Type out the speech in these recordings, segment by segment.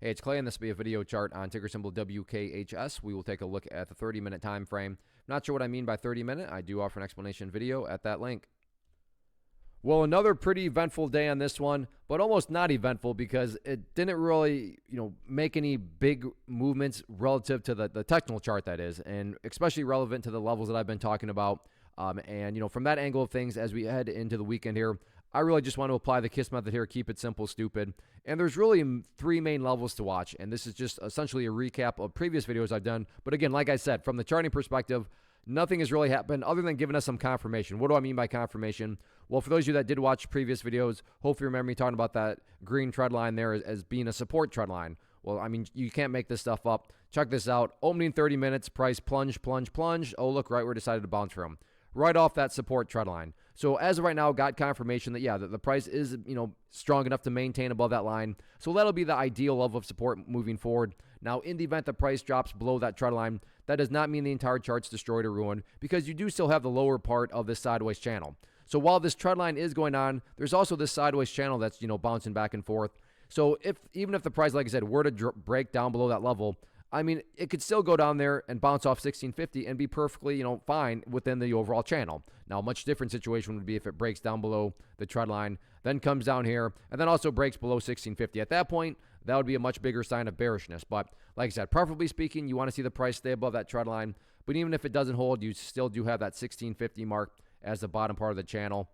Hey, it's Clay, and this will be a video chart on ticker symbol WKHS. We will take a look at the 30-minute time frame. Not sure what I mean by 30-minute. I do offer an explanation video at that link. Well, another pretty eventful day on this one, but almost not eventful because it didn't really, make any big movements relative to the technical chart, that is, and especially relevant to the levels that I've been talking about. And from that angle of things, as we head into the weekend here, I really just want to apply the KISS method here, keep it simple, stupid. And there's really three main levels to watch, and this is just essentially a recap of previous videos I've done. But again, like I said, from the charting perspective, nothing has really happened other than giving us some confirmation. What do I mean by confirmation? Well, for those of you that did watch previous videos, hopefully you remember me talking about that green trend line there as being a support trend line. Well, I mean, you can't make this stuff up. Check this out. Opening 30 minutes, price plunge, plunge, plunge. Oh, look, right where it decided to bounce from. Right off that support trend line. So as of right now, got confirmation that, yeah, the price is, strong enough to maintain above that line. So that'll be the ideal level of support moving forward. Now, in the event the price drops below that trend line, that does not mean the entire chart's destroyed or ruined, because you do still have the lower part of this sideways channel. So while this trend line is going on, there's also this sideways channel that's, bouncing back and forth. So even if the price, like I said, were to break down below that level, I mean, it could still go down there and bounce off 1650 and be perfectly, fine within the overall channel. Now, a much different situation would be if it breaks down below the trend line, then comes down here, and then also breaks below 1650. At that point, that would be a much bigger sign of bearishness. But like I said, preferably speaking, you want to see the price stay above that trend line. But even if it doesn't hold, you still do have that 1650 mark as the bottom part of the channel.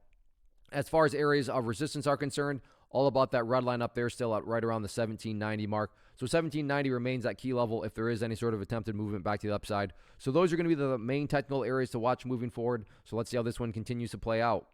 As far as areas of resistance are concerned, all about that red line up there, still at right around the 1790 mark. So 1790 remains that key level if there is any sort of attempted movement back to the upside. So those are going to be the main technical areas to watch moving forward. So let's see how this one continues to play out.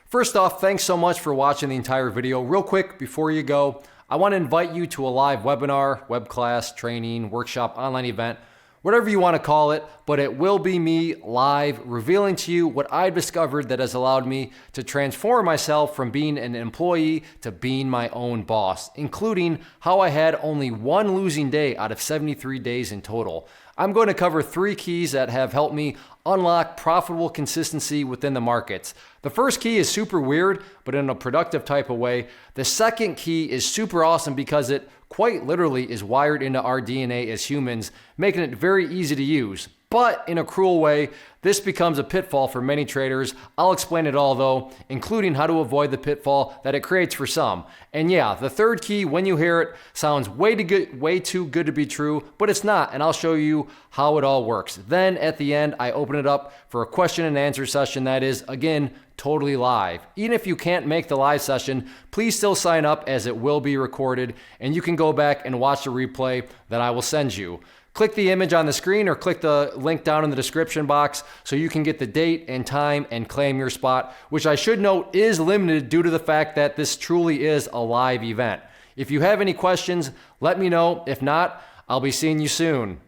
First off, thanks so much for watching the entire video. Real quick, before you go, I want to invite you to a live webinar, web class, training, workshop, online event, whatever you want to call it, but it will be me live revealing to you what I've discovered that has allowed me to transform myself from being an employee to being my own boss, including how I had only one losing day out of 73 days in total. I'm going to cover 3 keys that have helped me unlock profitable consistency within the markets. The first key is super weird, but in a productive type of way. The second key is super awesome because it quite literally is wired into our DNA as humans, making it very easy to use. But in a cruel way, this becomes a pitfall for many traders. I'll explain it all though, including how to avoid the pitfall that it creates for some. And yeah, the third key, when you hear it, sounds way too good to be true, but it's not, and I'll show you how it all works. Then at the end, I open it up for a question and answer session that is, again, totally live. Even if you can't make the live session, please still sign up as it will be recorded, and you can go back and watch the replay that I will send you. Click the image on the screen or click the link down in the description box so you can get the date and time and claim your spot, which I should note is limited due to the fact that this truly is a live event. If you have any questions, let me know. If not, I'll be seeing you soon.